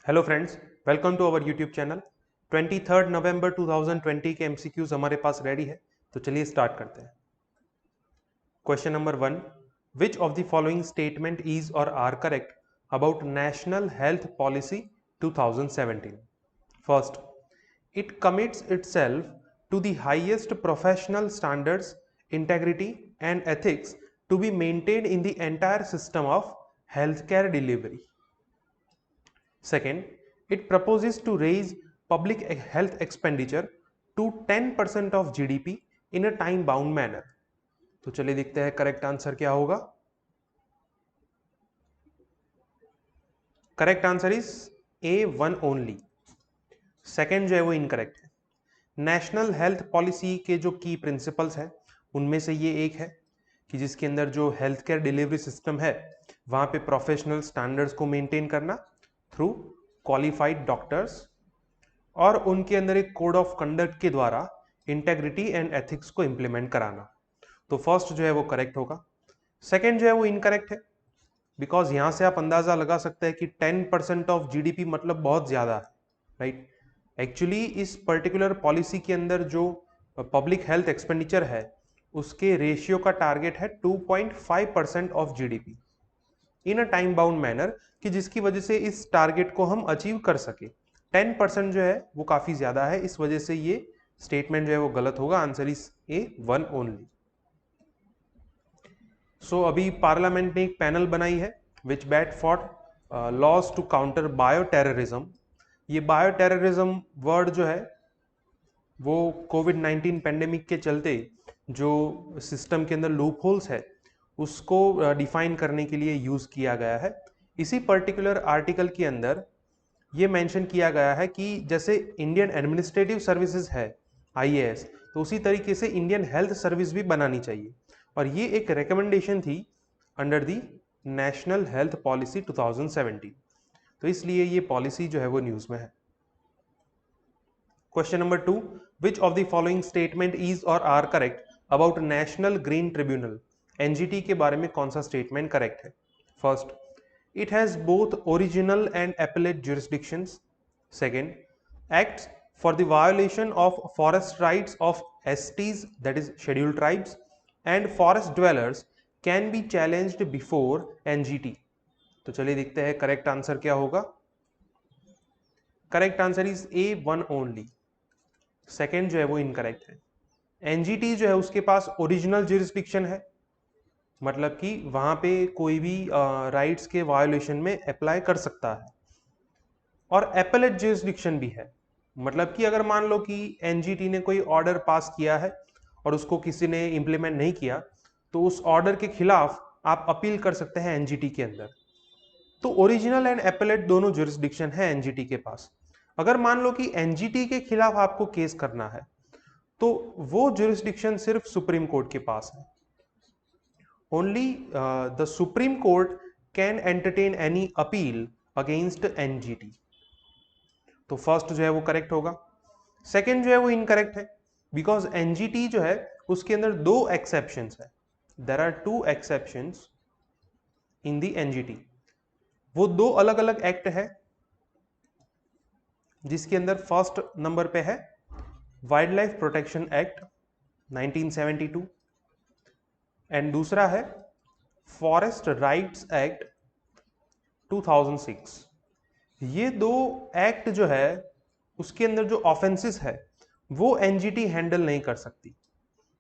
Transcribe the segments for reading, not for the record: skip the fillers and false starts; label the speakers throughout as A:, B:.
A: Hello friends, welcome to our YouTube channel. 23 नवंबर 2020 के MCQs हमारे पास रेडी है, तो चलिए स्टार्ट करते हैं। Question number 1, which of the following statement is और are correct about national health policy 2017? First, it commits itself to the highest professional standards, integrity, and ethics to be maintained in the entire system of healthcare delivery. Second, it proposes to raise public health expenditure to 10% of GDP in a time bound manner. तो चलिए देखते हैं correct answer क्या होगा। Correct answer is A1 only. Second जो है वो incorrect है। नेशनल हेल्थ पॉलिसी के जो की प्रिंसिपल्स हैं उनमें से ये एक है कि जिसके अंदर जो हेल्थ केयर डिलीवरी सिस्टम है वहां पे प्रोफेशनल स्टैंडर्ड्स को मेंटेन करना थ्रू क्वालिफाइड डॉक्टर्स और उनके अंदर एक कोड ऑफ कंडक्ट के द्वारा इंटेग्रिटी एंड एथिक्स को इंप्लीमेंट कराना। तो फर्स्ट जो है वो करेक्ट होगा। सेकेंड जो है वो इनकरेक्ट है, बिकॉज यहां से आप अंदाजा लगा सकते हैं कि 10% ऑफ जीडीपी मतलब बहुत ज्यादा है, राइट। एक्चुअली इस पर्टिकुलर पॉलिसी के अंदर जो पब्लिक हेल्थ एक्सपेंडिचर है उसके रेशियो का टारगेट है 2.5% of GDP in a time bound manner, कि जिसकी वजह से इस टारगेट को हम अचीव कर सके। 10% जो है वो काफी ज्यादा है, इस वजह से ये स्टेटमेंट जो है वो गलत होगा। Answer is A1 only. सो अभी पार्लियामेंट ने एक पैनल बनाई है which bat for laws to counter bioterrorism. ये बायो टेररिज्म वर्ड जो है वो कोविड-19 पेंडेमिक के चलते जो सिस्टम के अंदर लूप होल्स है उसको डिफाइन करने के लिए यूज किया गया है। इसी पर्टिकुलर आर्टिकल के अंदर ये मेंशन किया गया है कि जैसे इंडियन एडमिनिस्ट्रेटिव सर्विसेज है आईएएस, तो उसी तरीके से इंडियन हेल्थ सर्विस भी बनानी चाहिए, और ये एक रिकमेंडेशन थी under the national health policy 2017। तो इसलिए ये पॉलिसी जो है वो न्यूज में है। Question number 2, which of the following statement is और are correct about national green tribunal? NGT के बारे में कौन सा स्टेटमेंट करेक्ट है? First, it has both original and appellate jurisdictions. Second, acts for the violation of forest rights of STs, that is scheduled tribes, and forest dwellers can be challenged before NGT. तो चलिए देखते हैं correct answer क्या होगा। Correct answer is A1 only. Second जो है वो incorrect है। एनजीटी जो है उसके पास ओरिजिनल जुरिस्डिक्शन है, मतलब कि वहां पे कोई भी राइट्स के वायोलेशन में अप्लाई कर सकता है, और एपेलेट जुरिस्डिक्शन भी है। मतलब कि अगर मान लो कि एनजीटी ने कोई ऑर्डर पास किया है और उसको किसी ने इंप्लीमेंट नहीं किया, तो उस ऑर्डर के खिलाफ आप अपील कर सकते हैं एनजीटी के अंदर। तो ओरिजिनल एंड एपेलेट दोनों जुरिस्डिक्शन है एनजीटी के पास। अगर मान लो कि एनजीटी के खिलाफ आपको केस करना है तो वो जुरिस्डिक्शन सिर्फ सुप्रीम कोर्ट के पास है। Only the supreme court can entertain any appeal against NGT. तो फर्स्ट जो है वो करेक्ट होगा। सेकेंड जो है वो इनकरेक्ट है, बिकॉज एनजीटी जो है उसके अंदर दो एक्सेप्शंस है। There are two exceptions in the NGT. वो दो अलग अलग एक्ट है, जिसके अंदर फर्स्ट नंबर पे है wild life protection act 1972 and दूसरा है फॉरेस्ट राइट्स एक्ट 2006। ये दो एक्ट जो है उसके अंदर जो ऑफेंसेस है वो एनजीटी हैंडल नहीं कर सकती।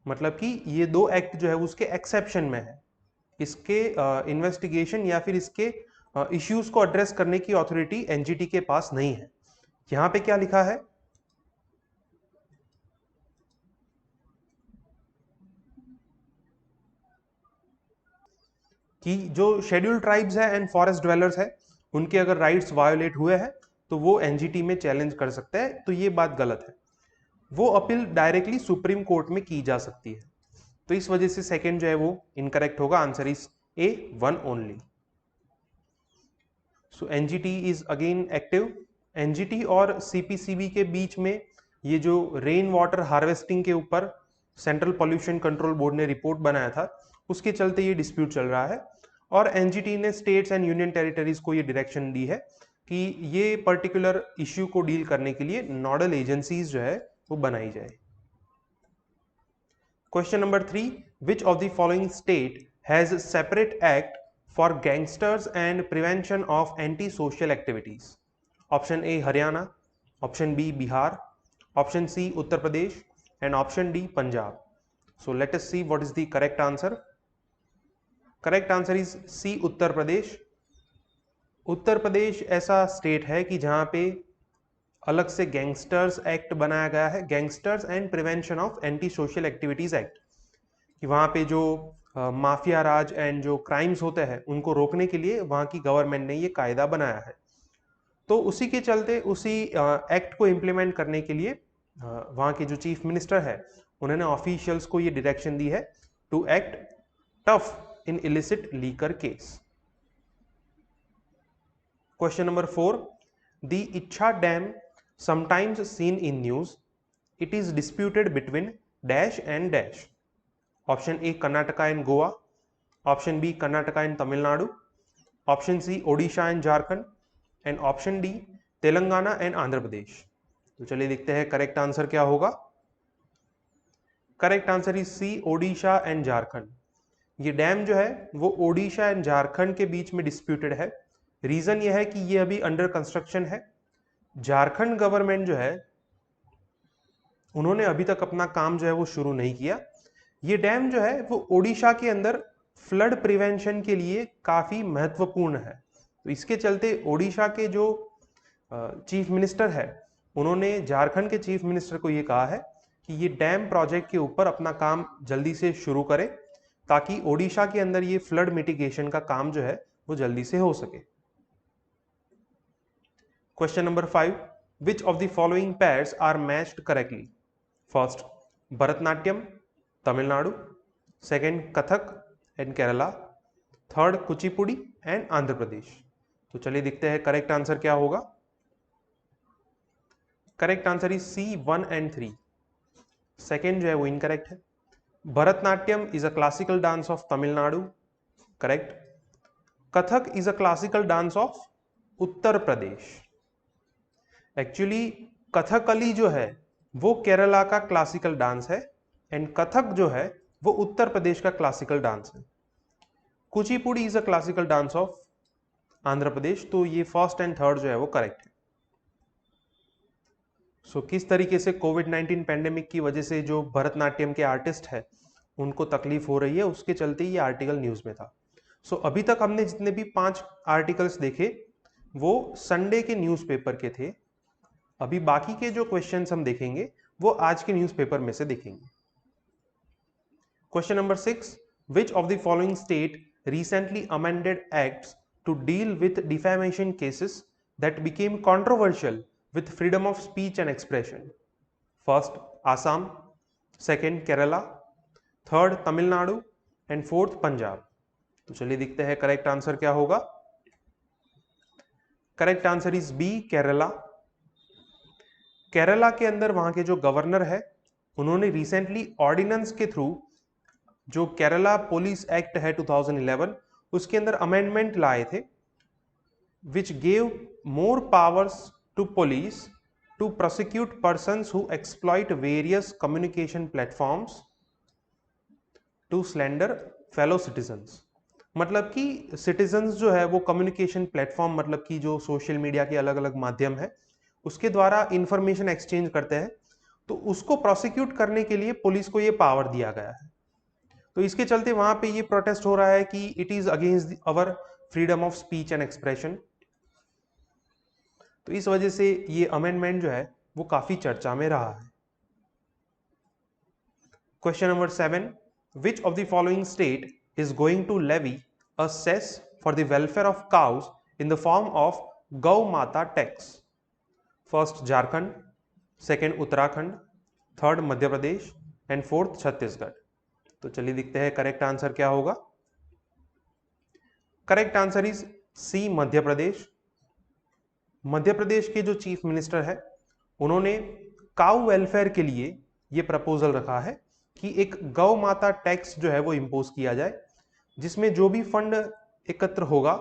A: मतलब कि ये दो एक्ट जो है उसके एक्सेप्शन में है, इसके इन्वेस्टिगेशन या फिर इसके इश्यूज को एड्रेस करने की अथॉरिटी एनजीटी के पास नहीं है। यहां पे क्या लिखा है कि जो शेड्यूल्ड ट्राइब्स है एंड फॉरेस्ट ड्वेलर्स है उनके अगर राइट्स वायोलेट हुए हैं तो वो एनजीटी में चैलेंज कर सकते हैं। तो ये बात गलत है, वो अपील डायरेक्टली सुप्रीम कोर्ट में की जा सकती है। तो इस वजह से सेकंड जो है वो इनकरेक्ट होगा। Answer is A1 only. So NGT is again active. NGT और सीपीसीबी के बीच में ये जो रेन वाटर हार्वेस्टिंग के ऊपर सेंट्रल पॉल्यूशन कंट्रोल बोर्ड ने रिपोर्ट बनाया था उसके चलते ये डिस्प्यूट चल रहा है, और एनजीटी ने स्टेट्स एंड यूनियन टेरिटरीज को ये डायरेक्शन दी है कि ये पर्टिकुलर इश्यू को डील करने के लिए नोडल एजेंसीज जो है वो बनाई जाए। Question number 3, which of the following state has separate act for gangsters and prevention of anti social activities? Option A Haryana, option B Bihar, option C Uttar Pradesh and option D Punjab. So let us see what is the correct answer. Correct answer is C Uttar Pradesh. Uttar Pradesh ऐसा state है कि जहां पे अलग से gangsters act बनाया गया है, gangsters and prevention of anti social activities act, कि वहां पे जो माफिया राज एंड जो क्राइम्स होते हैं उनको रोकने के लिए वहां की गवर्नमेंट ने ये कायदा बनाया है। तो उसी के चलते उसी एक्ट को इम्प्लीमेंट करने के लिए वहां के जो चीफ मिनिस्टर है उन्होंने ऑफिशियल्स को ये डायरेक्शन दी है to act tough in illicit liquor case. Question number 4, the Icha dam sometimes seen in news, it is disputed between dash and dash. Option A Karnataka and Goa, option B Karnataka and Tamil Nadu, option C Odisha and Jharkhand and option D Telangana and Andhra Pradesh. तो चलिए देखते हैं correct answer क्या होगा। Correct answer is C Odisha and Jharkhand. ये dam जो है वो ओडिशा एंड झारखंड के बीच में डिस्प्यूटेड है। रीजन ये है कि ये अभी अंडर कंस्ट्रक्शन है। झारखंड गवर्नमेंट जो है उन्होंने अभी तक अपना काम जो है वो शुरू नहीं किया। ये डैम जो है वो ओडिशा के अंदर फ्लड प्रिवेंशन के लिए काफी महत्वपूर्ण है। तो इसके चलते ओडिशा के जो चीफ मिनिस्टर है उन्होंने झारखंड के चीफ मिनिस्टर को ये कहा है कि ये डैम प्रोजेक्ट के ऊपर अपना काम जल्दी से शुरू करे ताकि ओडिशा के अंदर ये फ्लड मिटिगेशन का काम जो है वो जल्दी से हो सके। Question number 5, which of the following pairs are matched correctly? First, Bharatnatyam, Tamil Nadu. Second, Kathak and Kerala. Third, Kuchipudi and Andhra Pradesh. तो चलिए देखते हैं करेक्ट आंसर क्या होगा। Correct answer is C 1 and 3। Second जो है वो incorrect है। Bharatanatyam is a classical dance of Tamil Nadu, correct. Kathak is a classical dance of Uttar Pradesh. Actually Kathakali जो है वो केरला का क्लासिकल डांस है एंड कथक जो है वो उत्तर प्रदेश का क्लासिकल डांस है। Kuchipudi is a classical dance of Andhra Pradesh. तो ये फर्स्ट एंड थर्ड जो है वो करेक्ट है। सो किस तरीके से कोविड-19 पेंडेमिक की वजह से जो भरतनाट्यम के आर्टिस्ट है उनको तकलीफ हो रही है उसके चलते ये आर्टिकल न्यूज में था। सो अभी तक हमने जितने भी 5 आर्टिकल्स देखे वो संडे के न्यूज़पेपर के थे। अभी बाकी के जो क्वेश्चंस हम देखेंगे वो आज के न्यूज़पेपर में से देखेंगे। Question number 6, which of the following state recently amended acts to deal with defamation cases that became controversial with freedom of speech and expression? First, Assam. Second, Kerala. Third, Tamil Nadu. And fourth, Punjab. तो चलिए देखते हैं correct answer क्या होगा। Correct answer is B Kerala. Kerala के अंदर वहां के जो गवर्नर है उन्होंने रिसेंटली ऑर्डिनेंस के थ्रू जो केरला पुलिस एक्ट है 2011 उसके अंदर अमेंडमेंट लाए थे which gave more powers to police to prosecute persons who exploit various communication platforms to slander fellow citizens. मतलब कि सिटीजन्स जो है वो कम्युनिकेशन प्लेटफॉर्म मतलब कि जो सोशल मीडिया के अलग अलग माध्यम है उसके द्वारा इंफॉर्मेशन एक्सचेंज करते हैं, तो उसको प्रोसिक्यूट करने के लिए पुलिस को ये पावर दिया गया है। तो इसके चलते वहां पे ये प्रोटेस्ट हो रहा है कि it is against our freedom of speech and expression. तो इस वजह से ये अमेंडमेंट जो है वो काफी चर्चा में रहा है। Question number 7, which of the following state is going to levy a cess for the welfare of cows in the form of Gau Mata tax? First, Jharkhand. Second, Uttarakhand. Third, Madhya Pradesh. And fourth, Chhattisgarh. तो चलिए देखते हैं correct answer क्या होगा। Correct answer is सी मध्य प्रदेश। मध्य प्रदेश के जो chief minister है उन्होंने काउ वेलफेयर के लिए ये प्रपोजल रखा है कि एक गौ माता टैक्स जो है वो इंपोज किया जाए जिसमें जो भी फंड एकत्र होगा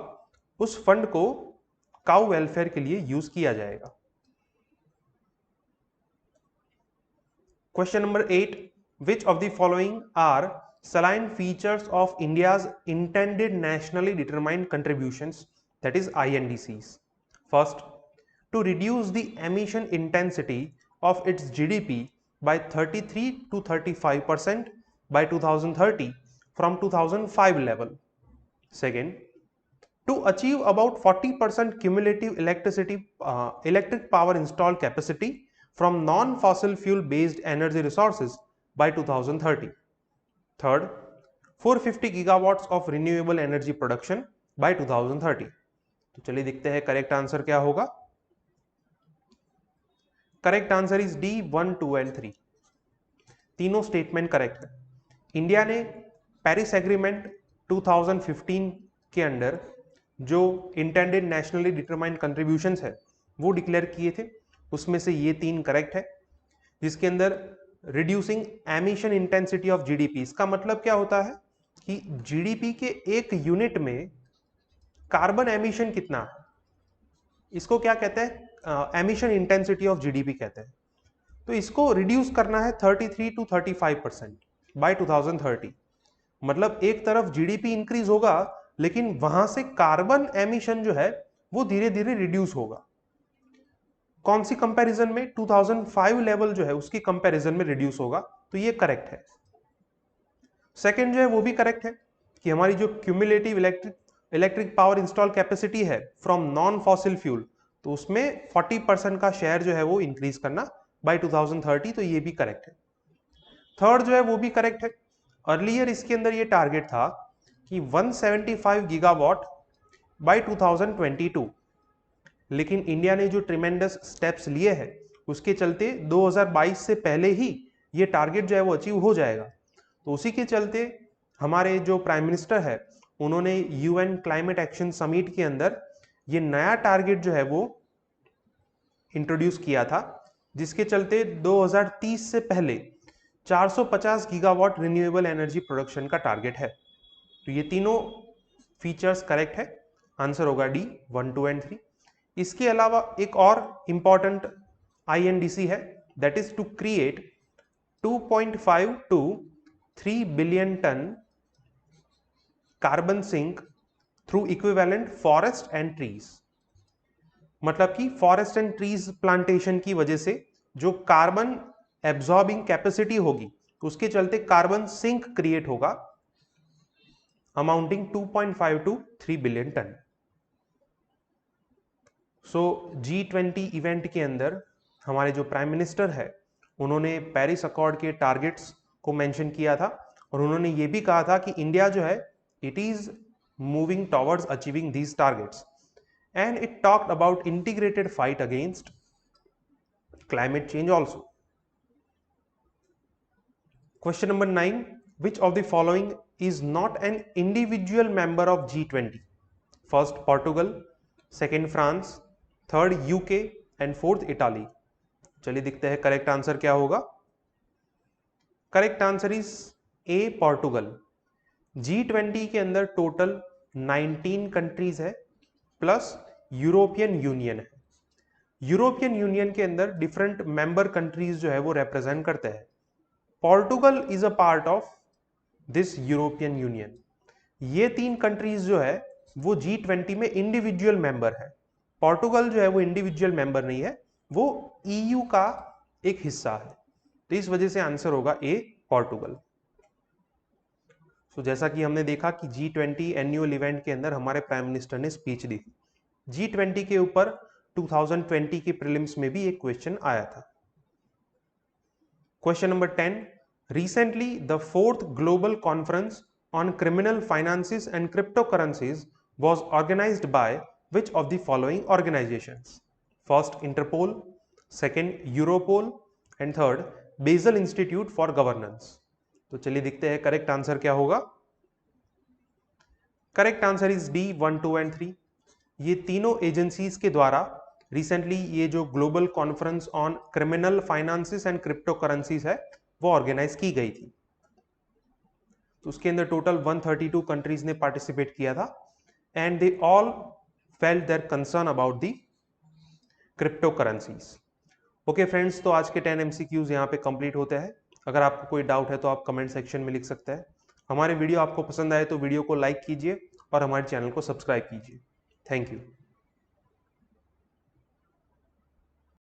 A: उस फंड को काउ वेलफेयर के लिए यूज किया जाएगा। Question number 8, which of the following are saline features of India's intended nationally determined contributions, that is INDCs? First, to reduce the emission intensity of its GDP by 33 to 35% by 2030 from 2005 level. Second, to achieve about 40% cumulative electric power installed capacity from non-fossil fuel based energy resources by 2030. Third, 450 gigawatts of renewable energy production by 2030. तो चलिए देखते हैं correct answer क्या होगा। Correct answer is D 1, 2 and 3। तीनों statement correct है। India ने Paris agreement 2015 के अंडर जो इंटेंडेड नेशनली डिटरमाइंड कंट्रीब्यूशंस है वो डिक्लेयर किए थे, उसमें से ये 3 करेक्ट है। जिसके अंदर reducing emission intensity of GDP, इसका मतलब क्या होता है कि जीडीपी के एक यूनिट में कार्बन एमिशन कितना है, इसको क्या कहते हैं, एमिशन इंटेंसिटी ऑफ जीडीपी कहते हैं। तो इसको रिड्यूस करना है 33 to 35% बाय 2030। मतलब एक तरफ जीडीपी इंक्रीज होगा लेकिन वहां से कार्बन एमिशन जो है वो धीरे धीरे रिड्यूस होगा। कौन सी कंपैरिजन में? 2005 लेवल जो है उसकी कंपैरिजन में रिड्यूस होगा, तो ये करेक्ट है। सेकंड जो है वो भी करेक्ट है कि हमारी जो cumulative electric power install capacity है फ्रॉम नॉन फॉसिल फ्यूल, तो उसमें 40% का शेयर जो है वो इंक्रीज करना बाय 2030, तो ये भी करेक्ट है। थर्ड जो है वो भी करेक्ट है। अर्लियर इसके अंदर ये टारगेट था कि 175 गीगावाट बाय 2022, लेकिन इंडिया ने जो ट्रिमेंडस स्टेप्स लिए हैं उसके चलते 2022 से पहले ही ये टारगेट जो है वो अचीव हो जाएगा। तो उसी के चलते हमारे जो प्राइम मिनिस्टर है उन्होंने यूएन क्लाइमेट एक्शन समिट के अंदर ये नया टारगेट जो है वो इंट्रोड्यूस किया था, जिसके चलते 2030 से पहले 450 गीगावाट रिन्यूएबल एनर्जी प्रोडक्शन का टारगेट है। तो ये तीनों फीचर्स करेक्ट है, आंसर होगा डी 1, 2 एंड 3। इसके अलावा एक और इंपॉर्टेंट आईएनडीसी है, that is to create 2.5 to 3 billion ton carbon sink through equivalent forest and trees. मतलब कि फॉरेस्ट एंड ट्रीज प्लांटेशन की वजह से जो कार्बन एब्जॉर्बिंग कैपेसिटी होगी उसके चलते कार्बन सिंक क्रिएट होगा amounting 2.5 to 3 billion ton. So G20 event के अंदर हमारे जो प्राइम मिनिस्टर है उन्होंने पेरिस अकॉर्ड के टारगेट्स को मेंशन किया था और उन्होंने ये भी कहा था कि इंडिया जो है it is moving towards achieving these targets and it talked about integrated fight against climate change also. Question number 9, which of the following is not an individual member of G20? First Portugal, second France, third UK and fourth Italy. चलिए दिखते हैं correct answer क्या होगा। Correct answer is a Portugal. G20 के अंदर total 19 countries है plus European union है। European union के अंदर डिफरेंट मेंबर कंट्रीज जो है वो रिप्रेजेंट करते हैं। Portugal is a part of this European union. ये 3 कंट्रीज जो है वो G20 में इंडिविजुअल मेंबर है। पोर्टुगल जो है वो इंडिविजुअल मेंबर नहीं है, वो EU का एक हिस्सा है, तो इस वजह से आंसर होगा ए पोर्टुगल। तो जैसा कि हमने देखा कि G20 एनुअल इवेंट के अंदर हमारे प्राइम मिनिस्टर ने स्पीच दी। G20 के ऊपर 2020 के प्रीलिम्स में भी एक क्वेश्चन आया था। Question number 10, recently the 4th global conference on criminal finances and cryptocurrencies was organized by which of the following organizations? First Interpol, second Europol and third Basel Institute for Governance। तो चलिए देखते हैं correct answer क्या होगा। Correct answer is D 1, 2 and 3। ये तीनों agencies के द्वारा रिसेंटली ये जो global conference on criminal finances and crypto currencies है वो ऑर्गेनाइज की गई थी। तो उसके अंदर टोटल 132 कंट्रीज ने पार्टिसिपेट किया था and they all felt their concern about the cryptocurrencies. Okay friends, तो आज के 10 MCQs यहाँ पे कंप्लीट होते हैं। अगर आपको कोई डाउट है तो आप कमेंट सेक्शन में लिख सकते हैं। हमारे वीडियो आपको पसंद आए तो वीडियो को लाइक कीजिए और हमारे चैनल को सब्सक्राइब कीजिए। Thank you.